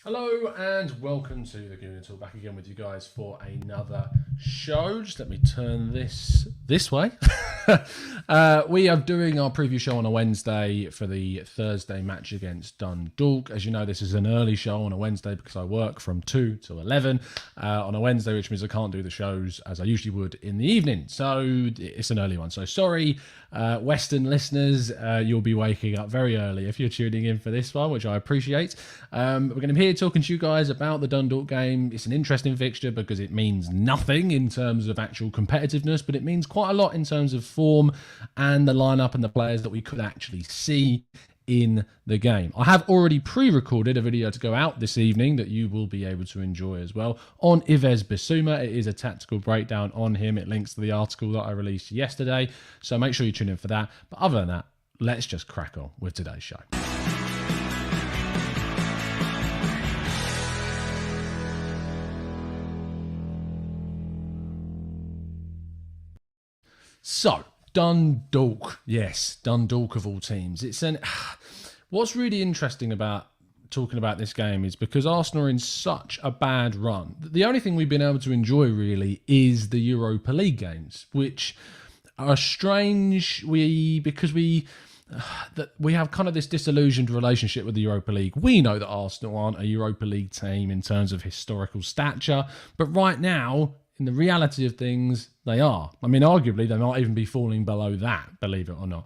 Hello and welcome to the Gooner Talk. Back again with you guys for another show. Just let me turn this way. We are doing our preview show on a Wednesday for the Thursday match against Dundalk. As you know, this is an early show on a Wednesday because I work from 2 to 11 on a Wednesday, which means I can't do the shows as I usually would in the evening. So it's an early one. So sorry, Western listeners, you'll be waking up very early if you're tuning in for this one, which I appreciate. We're going to be here talking to you guys about the Dundalk game. It's an interesting fixture because it means nothing in terms of actual competitiveness, but it means quite a lot in terms of form and the lineup and the players that we could actually see in the game. I have already pre-recorded a video to go out this evening that you will be able to enjoy as well on Yves Bissouma. It is a tactical breakdown on him. It links to the article that I released yesterday, so make sure you tune in for that. But other than that, let's just crack on with today's show. So, Dundalk. Yes, Dundalk of all teams. What's really interesting about talking about this game is because Arsenal are in such a bad run. The only thing we've been able to enjoy really is the Europa League games, which are strange. Because we have kind of this disillusioned relationship with the Europa League. We know that Arsenal aren't a Europa League team in terms of historical stature, but right now, in the reality of things, they are. I mean, arguably, they might even be falling below that, believe it or not.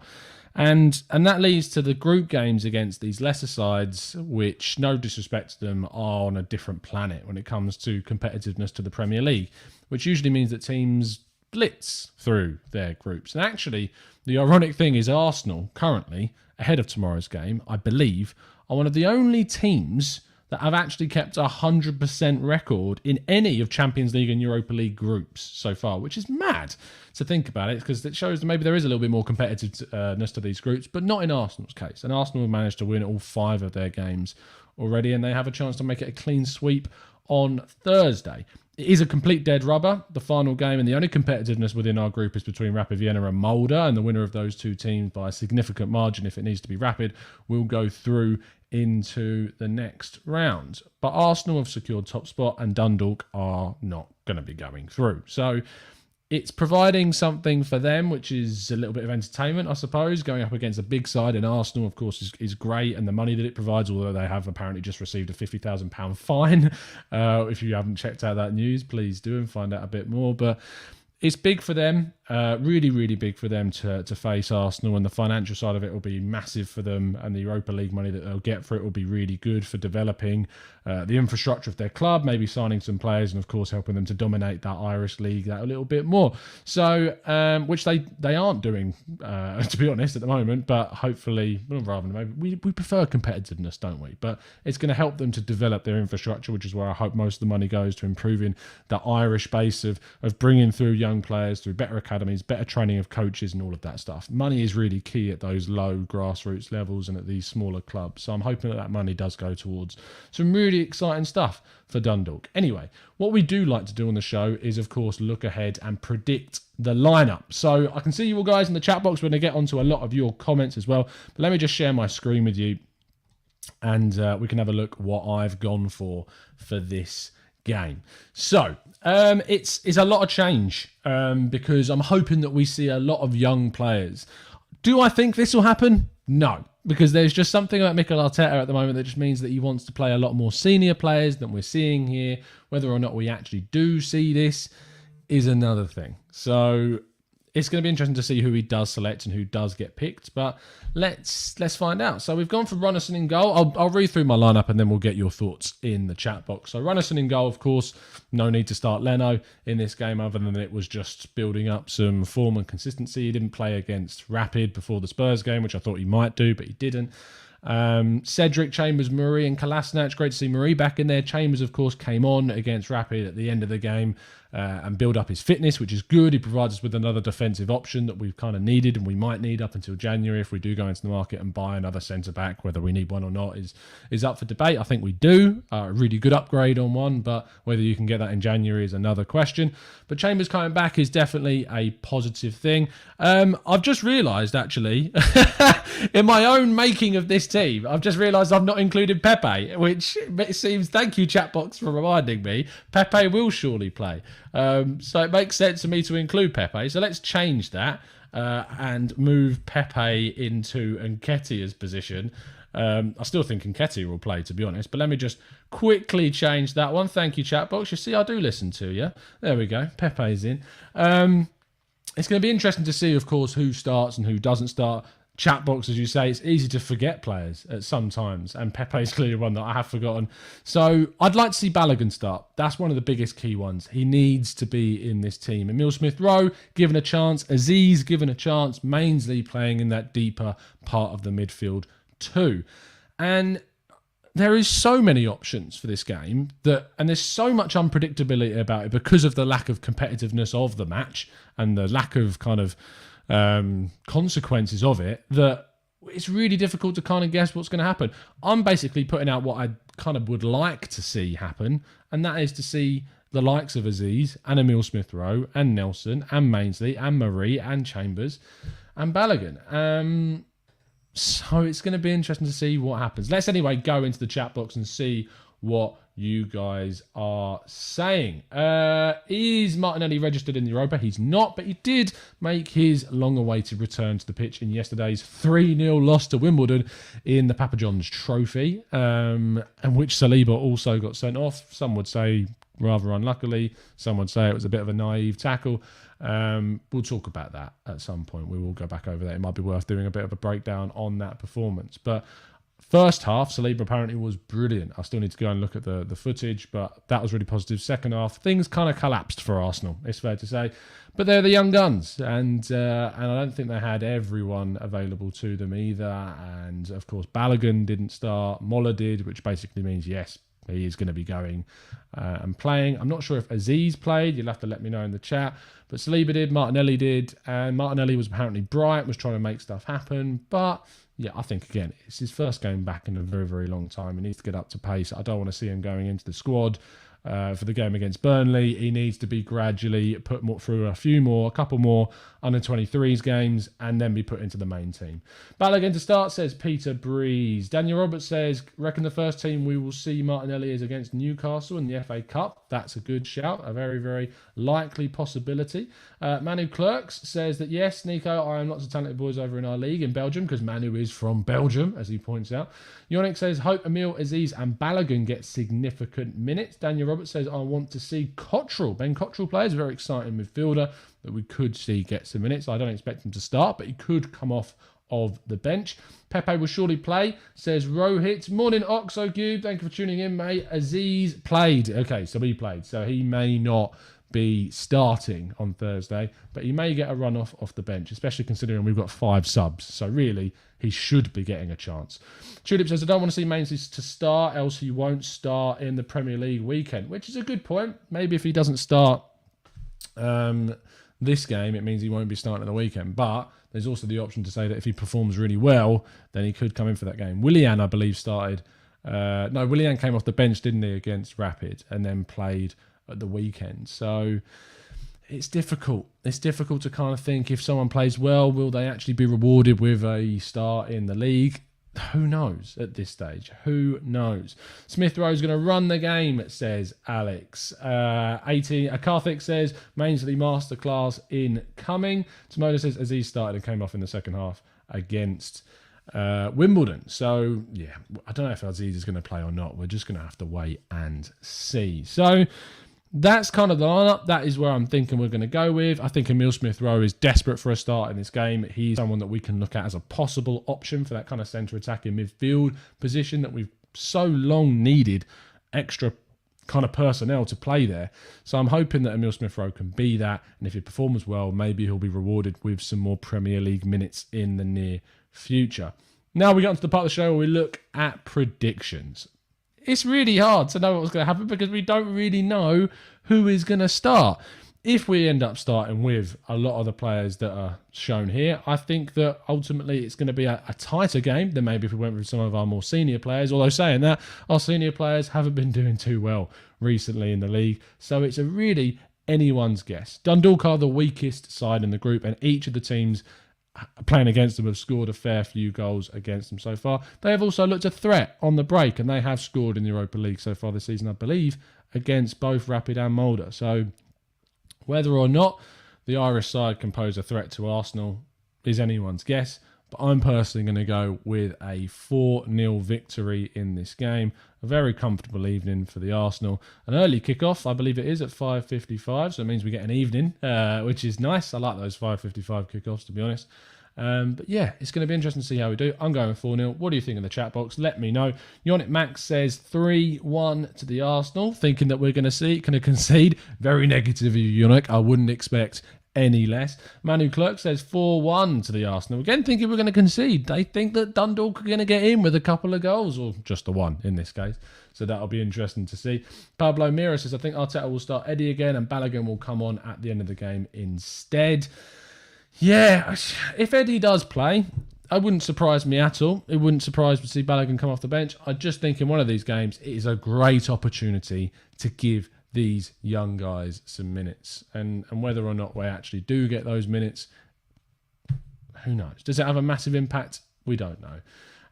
And that leads to the group games against these lesser sides, which, no disrespect to them, are on a different planet when it comes to competitiveness to the Premier League, which usually means that teams blitz through their groups. And actually, the ironic thing is Arsenal, currently, ahead of tomorrow's game, I believe, are one of the only teams that have actually kept a 100% record in any of Champions League and Europa League groups so far, which is mad to think about it, because it shows that maybe there is a little bit more competitiveness to these groups, but not in Arsenal's case. And Arsenal have managed to win all 5 of their games already, and they have a chance to make it a clean sweep on Thursday. It is a complete dead rubber, the final game, and the only competitiveness within our group is between Rapid Vienna and Molde, and the winner of those two teams by a significant margin, if it needs to be Rapid, will go through into the next round. But Arsenal have secured top spot and Dundalk are not going to be going through. So it's providing something for them, which is a little bit of entertainment, I suppose. Going up against a big side in Arsenal, of course, is great. And the money that it provides, although they have apparently just received a £50,000 fine. If you haven't checked out that news, please do and find out a bit more. But it's big for them, really, really big for them to face Arsenal, and the financial side of it will be massive for them, and the Europa League money that they'll get for it will be really good for developing the infrastructure of their club, maybe signing some players, and of course helping them to dominate that Irish league that a little bit more. So, which they aren't doing, to be honest, at the moment, but hopefully, well, rather than maybe, we prefer competitiveness, don't we? But it's going to help them to develop their infrastructure, which is where I hope most of the money goes, to improving the Irish base of bringing through young players through better academies, better training of coaches and all of that stuff. Money is really key at those low grassroots levels and at these smaller clubs. So I'm hoping that money does go towards some really exciting stuff for Dundalk. Anyway, what we do like to do on the show is, of course, look ahead and predict the lineup. So I can see you all guys in the chat box. We're going to get onto a lot of your comments as well. But let me just share my screen with you and we can have a look what I've gone for this game. So it's a lot of change because I'm hoping that we see a lot of young players. Do I think this will happen? No, because there's just something about Mikel Arteta at the moment that just means that he wants to play a lot more senior players than we're seeing here. Whether or not we actually do see this is another thing. So it's going to be interesting to see who he does select and who does get picked, but let's find out. So we've gone for Runnison in goal. I'll read through my lineup and then we'll get your thoughts in the chat box. So Runnison in goal, of course, no need to start Leno in this game other than it was just building up some form and consistency. He didn't play against Rapid before the Spurs game, which I thought he might do, but he didn't. Cedric, Chambers, Murray and Kolasinac. Great to see Murray back in there. Chambers, of course, came on against Rapid at the end of the game and build up his fitness, which is good. He provides us with another defensive option that we've kind of needed and we might need up until January if we do go into the market and buy another centre-back. Whether we need one or not is up for debate. I think we do. A really good upgrade on one, but whether you can get that in January is another question. But Chambers coming back is definitely a positive thing. I've just realised, actually, in my own making of this team, I've just realised I've not included Pepe, which it seems, thank you, Chatbox, for reminding me, Pepe will surely play. So it makes sense for me to include Pepe. So let's change that and move Pepe into Nketiah's position. I still think Nketiah will play, to be honest, but let me just quickly change that one. Thank you, Chatbox. You see, I do listen to you. There we go. Pepe's in. It's going to be interesting to see, of course, who starts and who doesn't start. Chatbox, as you say, it's easy to forget players at some times, and Pepe's clearly one that I have forgotten. So I'd like to see Balogun start. That's one of the biggest key ones. He needs to be in this team. Emile Smith-Rowe given a chance, Aziz given a chance, Mainsley playing in that deeper part of the midfield too. And there is so many options for this game and there's so much unpredictability about it because of the lack of competitiveness of the match and the lack of kind of consequences of it, that it's really difficult to kind of guess what's going to happen. I'm basically putting out what I kind of would like to see happen, and that is to see the likes of Aziz and Emile Smith-Rowe and Nelson and Mainsley and Marie and Chambers and Balogun. So it's going to be interesting to see what happens. Let's anyway go into the chat box and see what you guys are saying. Is Martinelli registered in the Europa? He's not, but he did make his long-awaited return to the pitch in yesterday's 3-0 loss to Wimbledon in the Papa John's Trophy, and which Saliba also got sent off. Some would say rather unluckily. Some would say it was a bit of a naive tackle. We'll talk about that at some point. We will go back over that. It might be worth doing a bit of a breakdown on that performance. But first half, Saliba apparently was brilliant. I still need to go and look at the footage, but that was really positive. Second half, things kind of collapsed for Arsenal, it's fair to say. But they're the young guns, and I don't think they had everyone available to them either. And, of course, Balogun didn't start. Mola did, which basically means, yes, he is going to be going and playing. I'm not sure if Aziz played. You'll have to let me know in the chat. But Saliba did, Martinelli did, and Martinelli was apparently bright, was trying to make stuff happen. But, yeah, I think, again, it's his first game back in a very, very long time. He needs to get up to pace. I don't want to see him going into the squad for the game against Burnley. He needs to be gradually put through a couple more under-23s games and then be put into the main team. Balogun to start, says Peter Breeze. Daniel Roberts says, reckon the first team we will see Martinelli is against Newcastle in the FA Cup. That's a good shout, a very, very likely possibility. Manu Clerks says that, yes, Nico, I am not so talented boys over in our league in Belgium, because Manu is from Belgium, as he points out. Yonick says, hope Emile, Aziz and Balogun get significant minutes. Daniel Roberts says, I want to see Cottrell. Ben Cottrell plays, a very exciting midfielder that we could see get some minutes. I don't expect him to start, but he could come off of the bench. Pepe will surely play, says Rohit. Morning, Oxo Cube. Thank you for tuning in, mate. Aziz played. Okay, so he played. So he may not be starting on Thursday, but he may get a run off the bench, especially considering we've got 5 subs. So really, he should be getting a chance. Tulip says, I don't want to see Mainsley to start, else he won't start in the Premier League weekend, which is a good point. Maybe if he doesn't start this game, it means he won't be starting at the weekend. But there's also the option to say that if he performs really well, then he could come in for that game. Willian, I believe, started. Willian came off the bench, didn't he, against Rapid, and then played at the weekend. So it's difficult. It's difficult to kind of think, if someone plays well, will they actually be rewarded with a start in the league? Who knows at this stage? Who knows? Smith Rowe's going to run the game, says Alex. 18. Karthik says, Mainsley masterclass incoming. Tomoda says, Aziz started and came off in the second half against Wimbledon. So, yeah, I don't know if Aziz is going to play or not. We're just going to have to wait and see. So that's kind of the lineup. That is where I'm thinking we're going to go with. I think Emile Smith-Rowe is desperate for a start in this game. He's someone that we can look at as a possible option for that kind of centre attacking midfield position that we've so long needed extra kind of personnel to play there. So I'm hoping that Emile Smith-Rowe can be that. And if he performs well, maybe he'll be rewarded with some more Premier League minutes in the near future. Now we get onto the part of the show where we look at predictions. it's really hard to know what's going to happen because we don't really know who is going to start. If we end up starting with a lot of the players that are shown here, I think that ultimately it's going to be a tighter game than maybe if we went with some of our more senior players. Although saying that, our senior players haven't been doing too well recently in the league. So it's a really anyone's guess. Dundalk are the weakest side in the group, and each of the teams playing against them have scored a fair few goals against them so far. They have also looked a threat on the break, and they have scored in the Europa League so far this season, I believe, against both Rapid and Molde. So whether or not the Irish side can pose a threat to Arsenal is anyone's guess, but I'm personally going to go with a 4-0 victory in this game. A very comfortable evening for the Arsenal. An early kickoff, I believe it is, at 5:55, so it means we get an evening, which is nice. I like those 5:55 kickoffs, to be honest. But yeah, it's going to be interesting to see how we do. I'm going 4-0. What do you think in the chat box? Let me know. Yonic Max says 3-1 to the Arsenal, thinking that we're going to concede. Very negative of you, Yonic. I wouldn't expect any less. Manu Clerk says 4-1 to the Arsenal. Again, thinking we're going to concede. They think that Dundalk are going to get in with a couple of goals, or just the one in this case. So that'll be interesting to see. Pablo Mira says, I think Arteta will start Eddie again and Balogun will come on at the end of the game instead. Yeah, if Eddie does play, it wouldn't surprise me at all. It wouldn't surprise me to see Balogun come off the bench. I just think in one of these games, it is a great opportunity to give these young guys some minutes. And whether or not we actually do get those minutes, who knows? Does it have a massive impact? We don't know.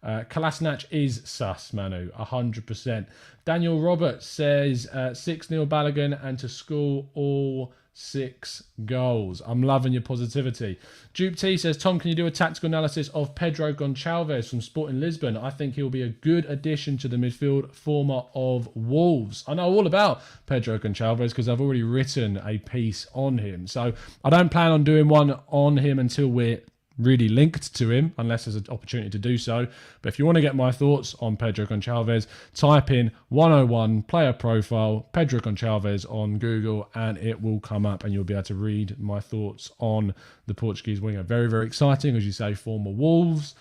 Kolasinac is sus, Manu, 100%. Daniel Roberts says 6-0 Balogun and to score all 6 goals. I'm loving your positivity. Dupe T says, Tom, can you do a tactical analysis of Pedro Gonçalves from Sporting Lisbon? I think he'll be a good addition to the midfield, former of Wolves. I know all about Pedro Gonçalves because I've already written a piece on him. So I don't plan on doing one on him until we're really linked to him, unless there's an opportunity to do so. But if you want to get my thoughts on Pedro Gonçalves, type in 101 player profile Pedro Gonçalves on Google and it will come up and you'll be able to read my thoughts on the Portuguese winger. Very, very exciting, as you say, former Wolves,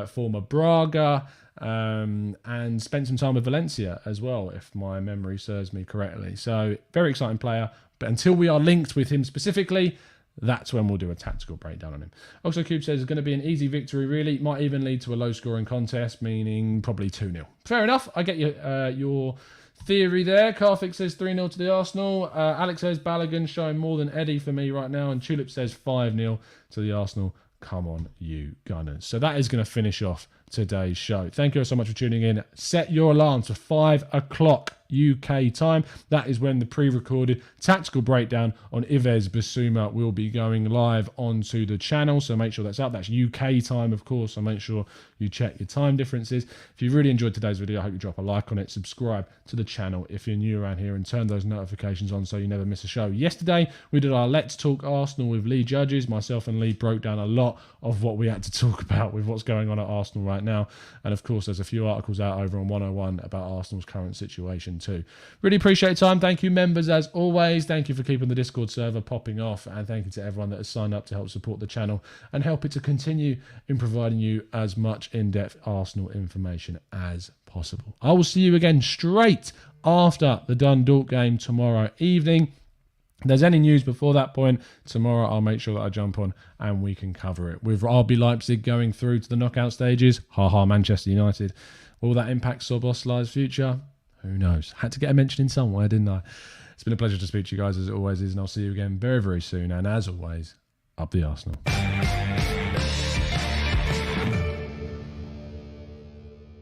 former Braga, and spent some time with Valencia as well, if my memory serves me correctly. So very exciting player, but until we are linked with him specifically, that's when we'll do a tactical breakdown on him. Oxo Cube says it's going to be an easy victory, really. Might even lead to a low-scoring contest, meaning probably 2-0. Fair enough. I get your theory there. Karthik says 3-0 to the Arsenal. Alex says Balogun showing more than Eddie for me right now. And Tulip says 5-0 to the Arsenal. Come on, you Gunners. So that is going to finish off today's show. Thank you so much for tuning in. Set your alarms for 5 o'clock UK time. That is when the pre-recorded tactical breakdown on Yves Bissouma will be going live onto the channel. So make sure that's up. That's UK time, of course. So make sure you check your time differences. If you really enjoyed today's video, I hope you drop a like on it. Subscribe to the channel if you're new around here and turn those notifications on so you never miss a show. Yesterday, we did our Let's Talk Arsenal with Lee Judges. Myself and Lee broke down a lot of what we had to talk about with what's going on at Arsenal right now. And of course, there's a few articles out over on 101 about Arsenal's current situation too. Really appreciate your time. Thank you, members, as always. Thank you for keeping the Discord server popping off, and thank you to everyone that has signed up to help support the channel and help it to continue in providing you as much in-depth Arsenal information as possible. I will see you again straight after the Dundalk game tomorrow evening. If there's any news before that point, tomorrow I'll make sure that I jump on and we can cover it. With RB Leipzig going through to the knockout stages, Manchester United, will that impact Szoboszlai's future? Who knows? Had to get a mention in somewhere, didn't I? It's been a pleasure to speak to you guys as it always is, and I'll see you again very, very soon. And as always, up the Arsenal.